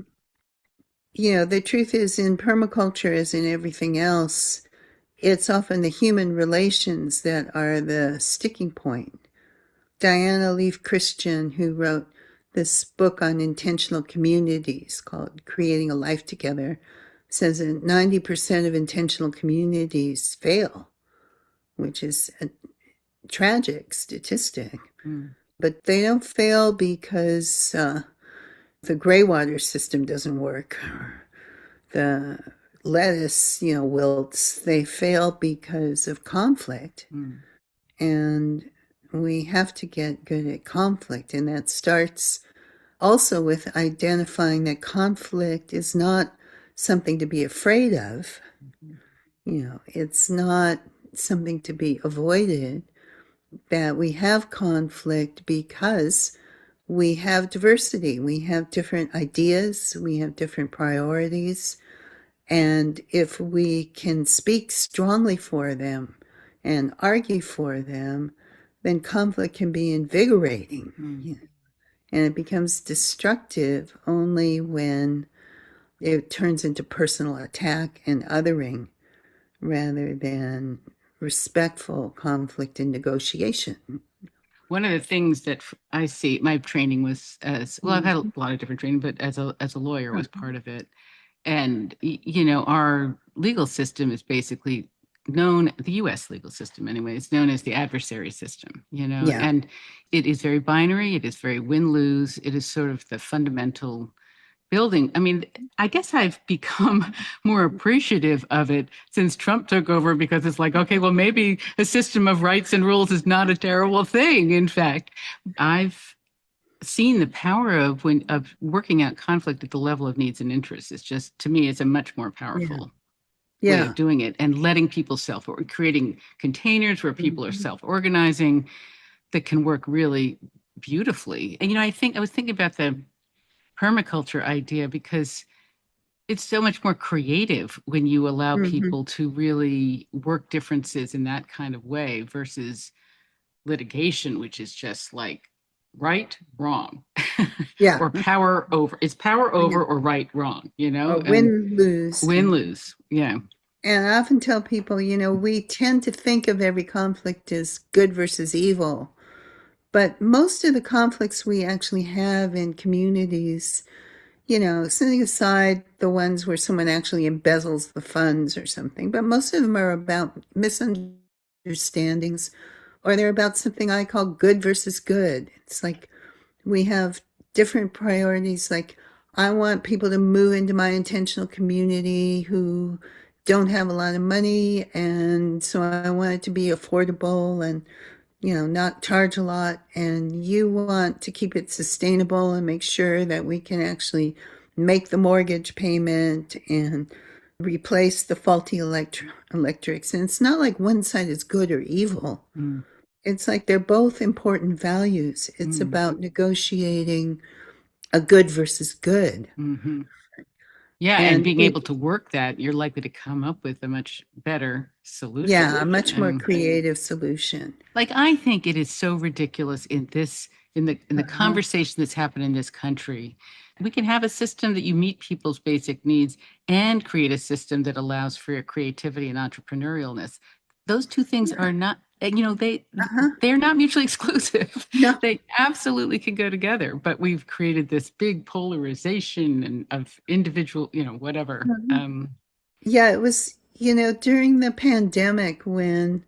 The truth is, in permaculture, as in everything else, it's often the human relations that are the sticking point. Diana Leaf Christian, who wrote this book on intentional communities called Creating a Life Together, says that 90% of intentional communities fail, which is a tragic statistic. mm, But they don't fail because the gray water system doesn't work, or the lettuce, wilts. They fail because of conflict. mm, And we have to get good at conflict. And that starts also with identifying that conflict is not something to be afraid of. mhm, It's not something to be avoided, that we have conflict because we have diversity. We have different ideas. We have different priorities. And if we can speak strongly for them and argue for them, then conflict can be invigorating. mm. And it becomes destructive only when it turns into personal attack and othering rather than respectful conflict and negotiation. One of the things that I see, my training was as well. I've had a Mhm. lot of different training, but as a lawyer was Uh-huh. part of it. And our legal system is basically known, the U.S. legal system anyway, is known as the adversary system. Yeah. And it is very binary. It is very win lose. It is sort of the fundamental building. I mean, I guess I've become more appreciative of it since Trump took over, because it's like, okay, well, maybe a system of rights and rules is not a terrible thing. In fact, I've seen the power of working out conflict at the level of needs and interests. It's just, to me, it's a much more Yeah. powerful way of Yeah. doing it, and letting people creating containers where people are Mhm. self-organizing that can work really beautifully. And I was thinking about the permaculture idea, because it's so much more creative when you allow Mhm. people to really work differences in that kind of way versus litigation, which is just like right, wrong, Yeah. or power over. It's power Yeah. over or right, wrong, Or and win lose. win lose. Yeah. And I often tell people, we tend to think of every conflict as good versus evil, but most of the conflicts we actually have in communities, setting aside the ones where someone actually embezzles the funds or something, but most of them are about misunderstandings, or they're about something I call good versus good. It's like we have different priorities. Like, I want people to move into my intentional community who don't have a lot of money, and so I want it to be affordable and not charge a lot. And you want to keep it sustainable and make sure that we can actually make the mortgage payment and replace the faulty electrics. And it's not like one side is good or evil. Mm, It's like they're both important values. It's mm, about negotiating a good versus good. hmm. Yeah, and And being able to work that, you're likely to come up with a much better yeah, solution. a much more creative solution. Like, I think it is so ridiculous in the Uh-huh. conversation that's happened in this country. We can have a system that you meet people's basic needs and create a system that allows for creativity and entrepreneurialness. Those two things Yeah. are not, Uh-huh. they're not mutually exclusive. No. They absolutely can go together, but we've created this big polarization and of individual, whatever. Yeah, it was, during the pandemic when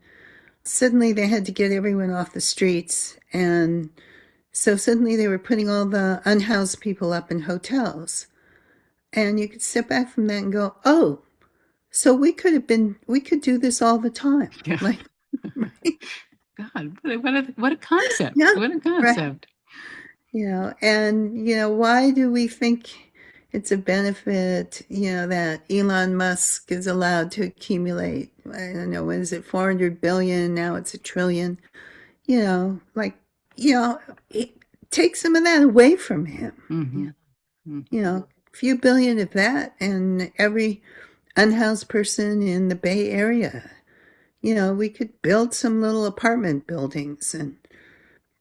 suddenly they had to get everyone off the streets. And so suddenly they were putting all the unhoused people up in hotels. And you could step back from that and go, oh, so we could do this all the time. Yeah. Like, right? God, what a concept. Yeah, What a right. concept. And, why do we think it's a benefit, that Elon Musk is allowed to accumulate, I don't know, what is it, 400 billion? Now it's a trillion. Like, it, take some of that away from him. Hmm. Hmm. A few billion of that, and every unhoused person in the Bay Area, we could build some little apartment buildings and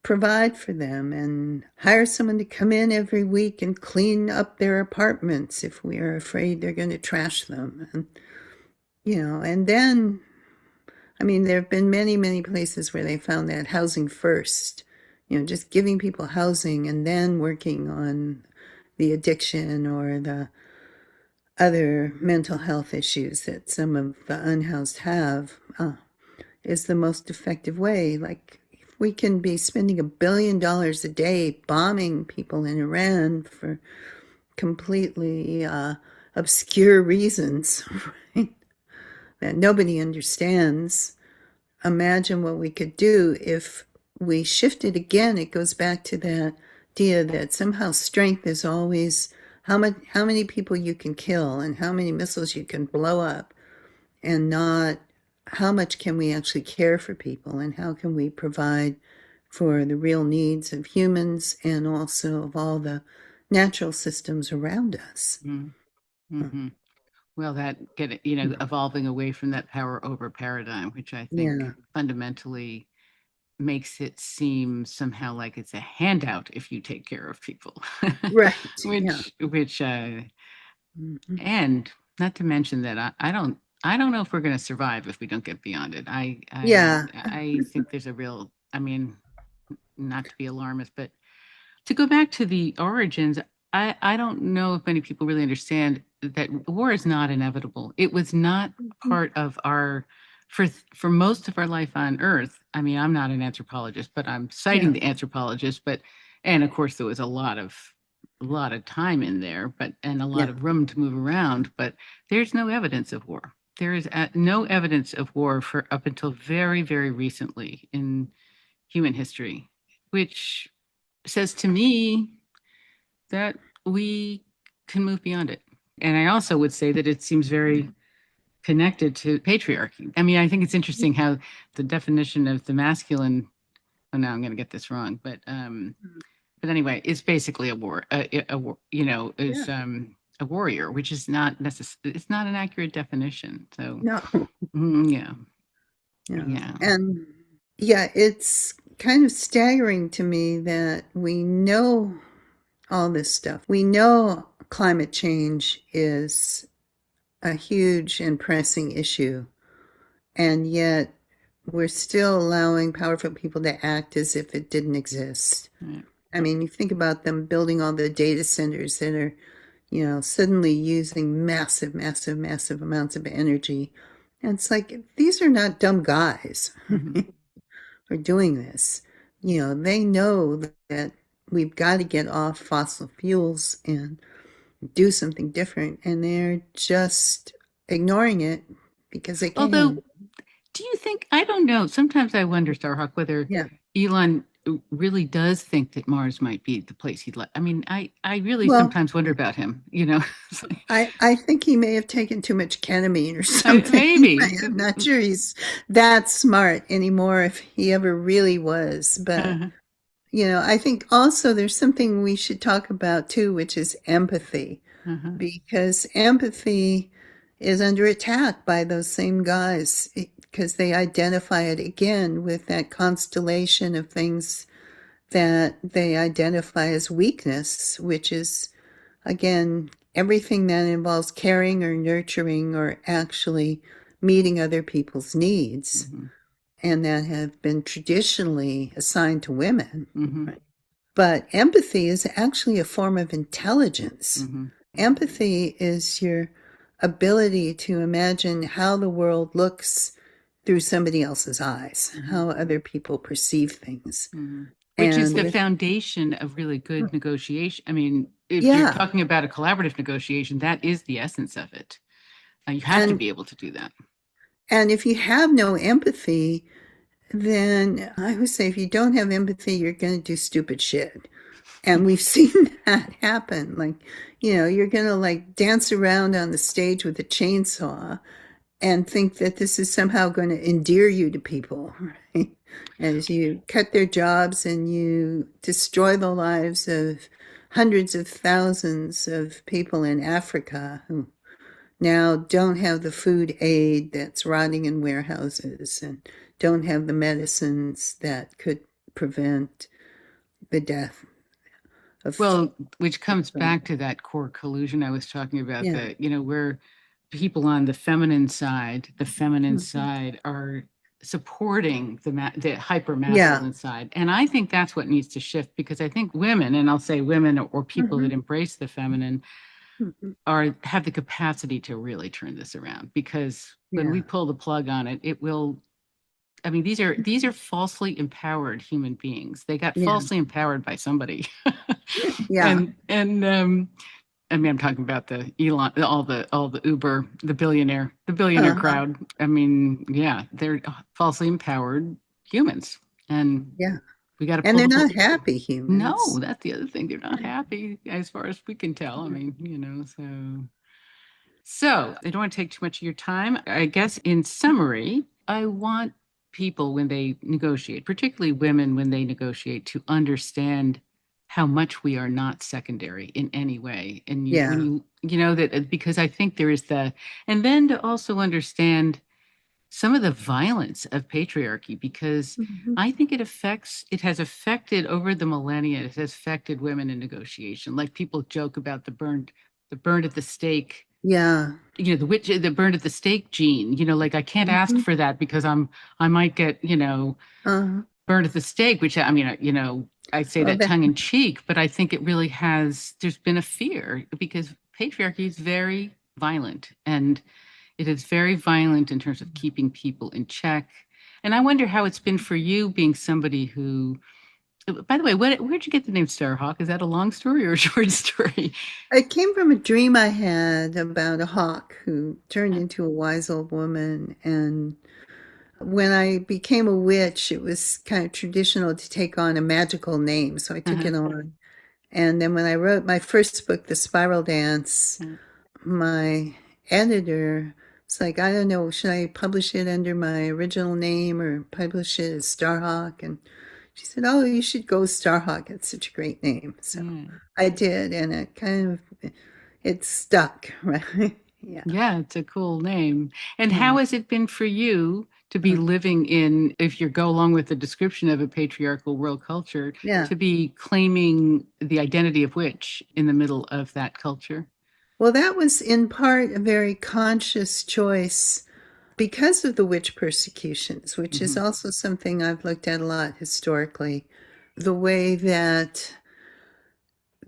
provide for them and hire someone to come in every week and clean up their apartments if we are afraid they're going to trash them. And then, I mean, there have been many, many places where they found that housing first, just giving people housing and then working on the addiction or the other mental health issues that some of the unhoused have, is the most effective way. Like, if we can be spending $1 billion a day bombing people in Iran for completely obscure reasons, right, that nobody understands, imagine what we could do if we shifted again. It goes back to that idea that somehow strength is always how many people you can kill and how many missiles you can blow up, and not how much can we actually care for people and how can we provide for the real needs of humans and also of all the natural systems around us. Mm-hmm. Well, that evolving away from that power over paradigm, which I think Yeah, fundamentally makes it seem somehow like it's a handout if you take care of people, right. Yeah. which Mhm. and not to mention that I don't know if we're going to survive if we don't get beyond it. Yeah. I think there's a real, I mean, not to be alarmist, but to go back to the origins, I don't know if many people really understand that war is not inevitable. It was not part of our for most of our life on Earth. I mean, I'm not an anthropologist, but I'm citing Yeah. the anthropologist. But and of course, there was a lot of lot of time in there, and a lot Yeah. of room to move around, but there's no evidence of war. There is no evidence of war for up until very, very recently in human history, which says to me that we can move beyond it. And I also would say that it seems very connected to patriarchy. I mean, I think it's interesting how the definition of the masculine, oh, now I'm going to get this wrong, but anyway, it's basically Yeah. a warrior, which is not necessarily, it's not an accurate definition. So, No. yeah, Yeah. yeah. And yeah, it's kind of staggering to me that we know all this stuff. We know climate change is a huge and pressing issue, and yet we're still allowing powerful people to act as if it didn't exist. Right. I mean, you think about them building all the data centers that are, suddenly using massive, massive, massive amounts of energy. And it's like, these are not dumb guys Mm-hmm. who are doing this. They know that we've got to get off fossil fuels and do something different. And they're just ignoring it because they Although, can. do you think, I don't know, sometimes I wonder, Starhawk, whether Yeah. Elon really does think that Mars might be the place he'd like. I mean, I really Well, sometimes wonder about him, you know. I think he may have taken too much ketamine or something. Maybe. I'm not sure he's that smart anymore if he ever really was. But, Uh-huh, I think also there's something we should talk about too, which is empathy, uh-huh, because empathy is under attack by those same guys because they identify it again with that constellation of things that they identify as weakness, which is, again, everything that involves caring or nurturing or actually meeting other people's needs, mm-hmm, and that have been traditionally assigned to women. mm-hmm, Right? But empathy is actually a form of intelligence. mm-hmm, Empathy is your ability to imagine how the world looks through somebody else's eyes, mm-hmm, how other people perceive things. mm-hmm. Which is And the with, foundation of really good negotiation. I mean, if you're yeah, talking about a collaborative negotiation, that is the essence of it. You have to and be able to do that. and if you have no empathy, then I would say if you don't have empathy, you're going to do stupid shit. And we've seen that happen. Like, you're going to like dance around on the stage with a chainsaw and think that this is somehow going to endear you to people, right? As you cut their jobs and you destroy the lives of hundreds of thousands of people in Africa who now don't have the food aid that's rotting in warehouses and don't have the medicines that could prevent the death of Well, which comes so many. back to that core collusion I was talking about, Yeah. that, where people on the feminine Mhm. side are supporting the hyper Yeah. masculine side. And I think that's what needs to shift, because I think women, and I'll say women or people that Mhm. embrace the feminine, Mhm. have the capacity to really turn this around, because when we Yeah. pull the plug on it, it will. I mean, these are falsely empowered human beings. They got Yeah. falsely empowered by somebody. Yeah. And I mean, I'm talking about the Elon, all the Uber, the billionaire Uh-huh. crowd. I mean, yeah, they're falsely empowered humans, and Yeah. we got to And pull they're the not plug. happy No, humans. that's the other thing. They're not happy, as far as we can tell. I mean, so I don't want to take too much of your time. I guess in summary, I want people, when they negotiate, particularly women when they negotiate, to understand how much we are not secondary in any way. And when Yeah. you know that, because I think there is and then to also understand some of the violence of patriarchy, because Mhm. I think it has affected over the millennia, it has affected women in negotiation. Like, people joke about the burned at the stake, Yeah. the burned at the stake gene, like, I can't ask Mhm. for that because I might get, Uh-huh. burned at the stake, which, I mean, I say Well, that tongue in cheek, but I think it really there's been a fear, because patriarchy is very violent, and it is very violent in terms of keeping people in check. And I wonder how it's been for you, being somebody who By the way, where'd you get the name Starhawk? Is that a long story or a short story? It came from a dream I had about a hawk who turned into a wise old woman. And when I became a witch, it was kind of traditional to take on a magical name. So I took Uh-huh. it on. And then when I wrote my first book, The Spiral Dance, my editor was like, I don't know, should I publish it under my original name or publish it as Starhawk? And she said, oh, you should go Starhawk. It's such a great name. So Yeah. I did, and it stuck, right? Yeah. Yeah, it's a cool name. And how Yeah. has it been for you to be Uh, living in, if you go along with the description of a patriarchal world culture, yeah. to be claiming the identity of witch in the middle of that culture? Well, that was in part a very conscious choice because of the witch persecutions, which is Hmm. also something I've looked at a lot historically. The way that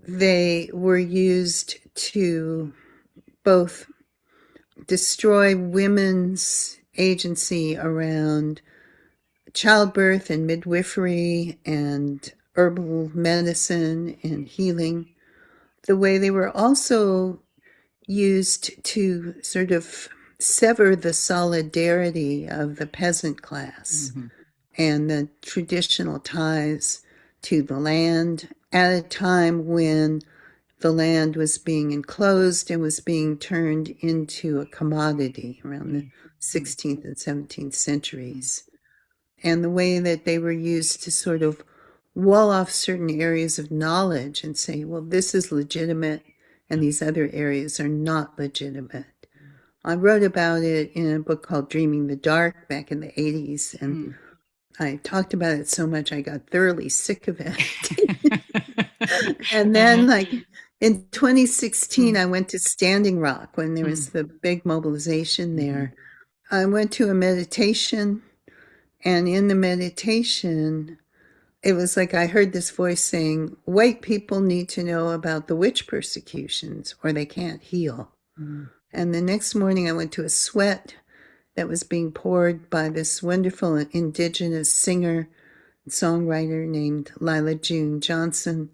they were used to both destroy women's agency around childbirth and midwifery and herbal medicine and healing, the way they were also used to sort of sever the solidarity of the peasant class Hmm. and the traditional ties to the land at a time when the land was being enclosed and was being turned into a commodity around the 16th and 17th centuries. And the way that they were used to sort of wall off certain areas of knowledge and say, well, this is legitimate and these other areas are not legitimate. I wrote about it in a book called Dreaming the Dark back in the 80s, and I talked about it so much I got thoroughly sick of it. And then, like in 2016, I went to Standing Rock when there was the big mobilization there. I went to a meditation, and in the meditation, it was like I heard this voice saying, white people need to know about the witch persecutions or they can't heal. And the next morning, I went to a sweat that was being poured by this wonderful indigenous singer and songwriter named Lila June Johnson.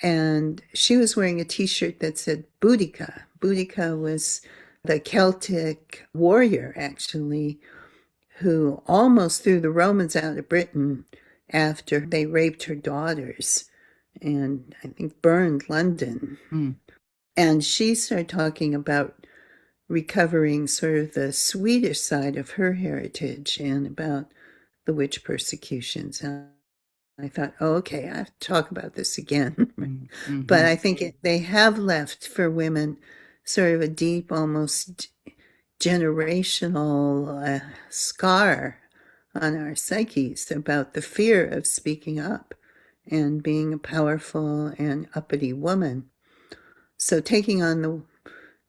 And she was wearing a t shirt that said Boudica. Boudica was the Celtic warrior, actually, who almost threw the Romans out of Britain after they raped her daughters and I think burned London. And she started talking about recovering sort of the Swedish side of her heritage and about the witch persecutions. And I thought, oh, okay, I have to talk about this again. But I think they have left for women sort of a deep, almost generational scar on our psyches about the fear of speaking up and being a powerful and uppity woman. So taking on the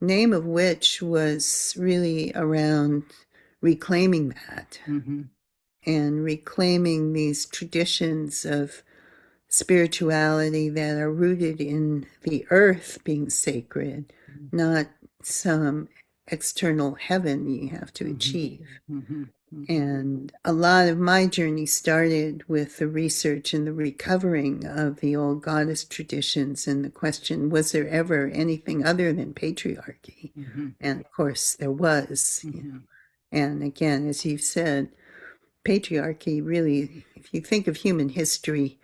name of witch was really around reclaiming that and reclaiming these traditions of spirituality that are rooted in the earth being sacred, not some external heaven you have to achieve. And a lot of my journey started with the research and the recovering of the old goddess traditions and the question, was there ever anything other than patriarchy? And of course there was. You know. And again, as you've said, patriarchy really, if you think of human history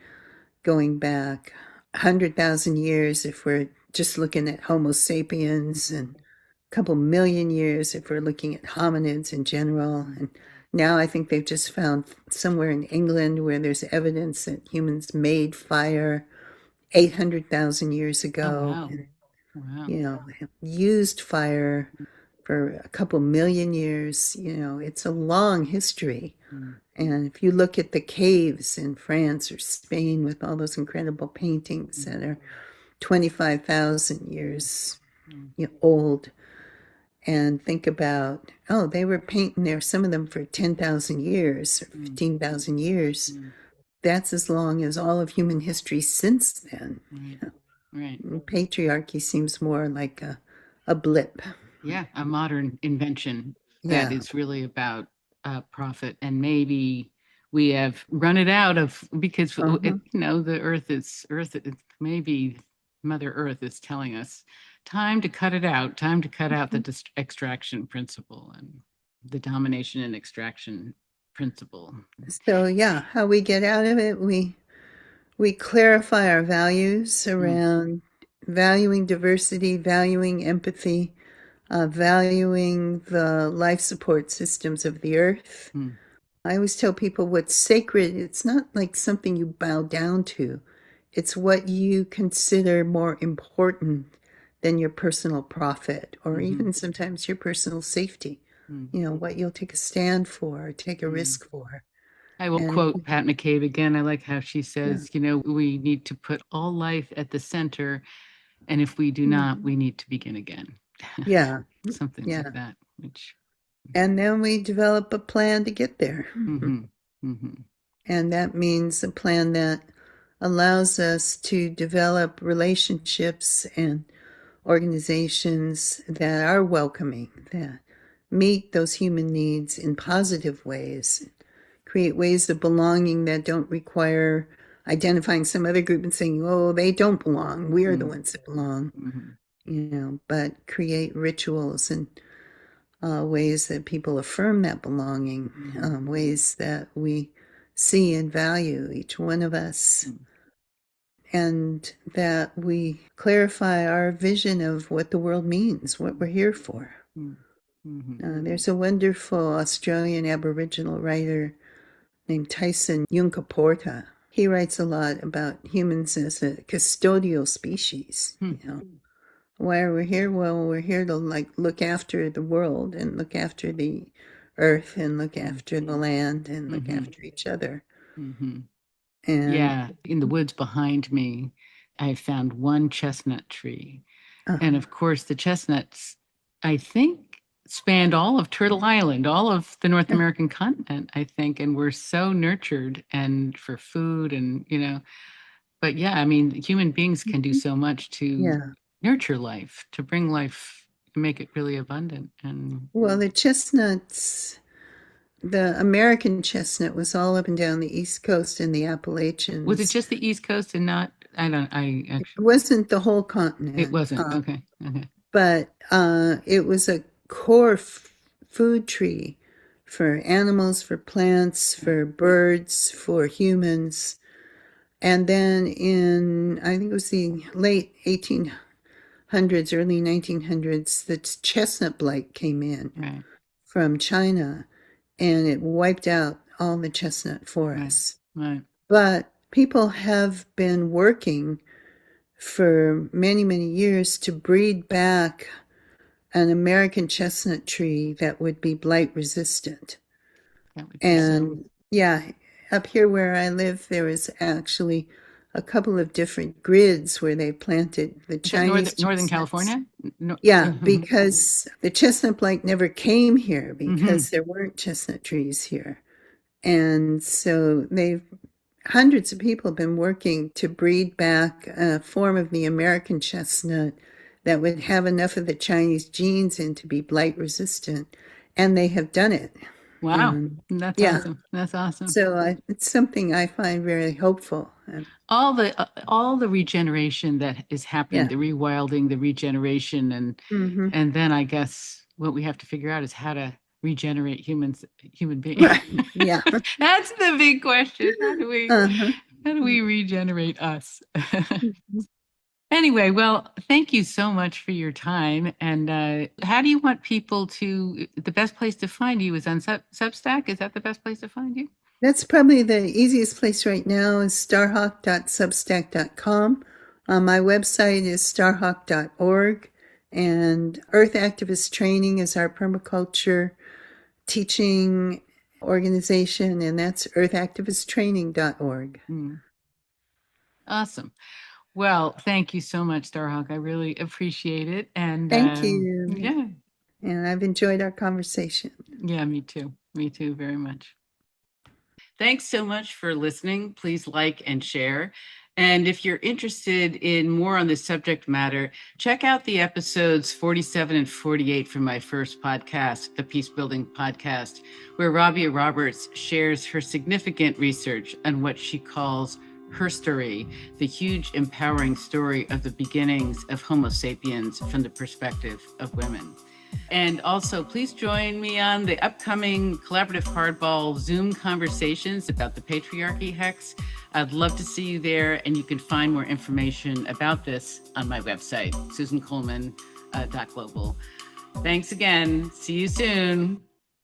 going back 100,000 years, if we're just looking at Homo sapiens, and a couple million years if we're looking at hominids in general. And now I think they've just found somewhere in England where there's evidence that humans made fire 800,000 years Oh, ago. wow. And, Wow. you know, used fire for a couple million years. You know, it's a long history. And if you look at the caves in France or Spain with all those incredible paintings that are 25,000 years old, and think about, oh, they were painting there, some of them for 10,000 years or 15,000 years. That's as long as all of human history since then. Right. Right. Patriarchy seems more like a blip. Yeah, a modern invention that Yeah. is really about profit and maybe we have run it out of, because Uh-huh. the earth, maybe Mother Earth is telling us time to cut it out, time to cut out the extraction principle and the domination and extraction principle. So yeah, how we get out of it, we clarify our values Mm, around valuing diversity, valuing empathy, valuing the life support systems of the earth. mm, I always tell people what's sacred, it's not like something you bow down to. It's what you consider more important than your personal profit or mhm, even sometimes your personal safety. mm, What you'll take a stand for, take a mm. risk for. I will And quote Pat McCabe again. I like how she yeah, says, we need to put all life at the center, and if we do not, mhm. we need to begin again. Yeah, Something like yeah. that, which, And then we develop a plan to get there. hmm, hmm, And that means a plan that allows us to develop relationships and organizations that are welcoming, that meet those human needs in positive ways, create ways of belonging that don't require identifying some other group and saying, oh, they don't belong. We're the hmm, ones that belong, hmm, but create rituals and ways that people affirm that belonging, hmm, ways that we see and value each one of us, hmm, and that we clarify our vision of what the world means, what we're here for. hmm, hmm, There's a wonderful Australian Aboriginal writer named Tyson Yunkaporta. He writes a lot about humans as a custodial species. hmm, Why are we here? Well, we're here to look after the world and look after the earth and look hmm, after the land and look hmm, after each other. hmm. And Yeah, in the woods behind me, I found one chestnut tree. And uh, of course, the chestnuts, I think, spanned all of Turtle Island, all of the North American continent, I think, and we're so nurtured and for food but yeah, I mean, human beings can do so much to yeah. nurture life, to bring life, to make it really abundant. And Well, the chestnuts, the American chestnut was all up and down the East Coast and the was it Appalachians. just the East Coast and not, I don't, I It actually, wasn't the whole it continent, wasn't. Okay. Okay. but it was a core food tree for animals, for plants, Right. for birds, for humans. And then I think it was the late 1800s, early 1900s, the chestnut blight came in Right. from China and it wiped out all the chestnut Right. forests. Right. But people have been working for many, many years to breed back an American chestnut tree that would be blight resistant. That would be so. And yeah, up here where I live, there was actually a couple of different grids where they planted the Is that Chinese Northern chestnuts. California? No. Yeah, Hmm. because the chestnut blight never came here Hmm. because there weren't chestnut trees here. And so hundreds of people have been working to breed back a form of the American chestnut that would have enough of the Chinese genes in to be blight resistant. And they have done it. Wow. And That's yeah, awesome. That's awesome. so it's something I find very hopeful. And All the regeneration that is happening, yeah. the rewilding, the regeneration, Hmm. and then I guess what we have to figure out is how to regenerate human beings. Right. Yeah. That's the big question. How do we Uh-huh. how do we regenerate us? Anyway, well, thank you so much for your time. And how do you want people the best place to find you is on Substack? Is that the best place to find you? That's probably the easiest place right now is starhawk.substack.com. My website is starhawk.org. And Earth Activist Training is our permaculture teaching organization, and that's earthactivisttraining.org. Mm, awesome. Well, thank you so much, Starhawk. I really appreciate it. And Thank you. yeah, And I've enjoyed our conversation. yeah, me too. Me too, very much. Thanks so much for listening. Please like and share. And if you're interested in more on this subject matter, check out the episodes 47 and 48 from my first podcast, the Peace Building Podcast, where Rabia Roberts shares her significant research on what she calls her story, the huge empowering story of the beginnings of Homo sapiens from the perspective of women. And also, please join me on the upcoming Collaborative Hardball Zoom conversations about the Patriarchy Hex. I'd love to see you there, and you can find more information about this on my website, susancoleman.global. Thanks again. See you soon.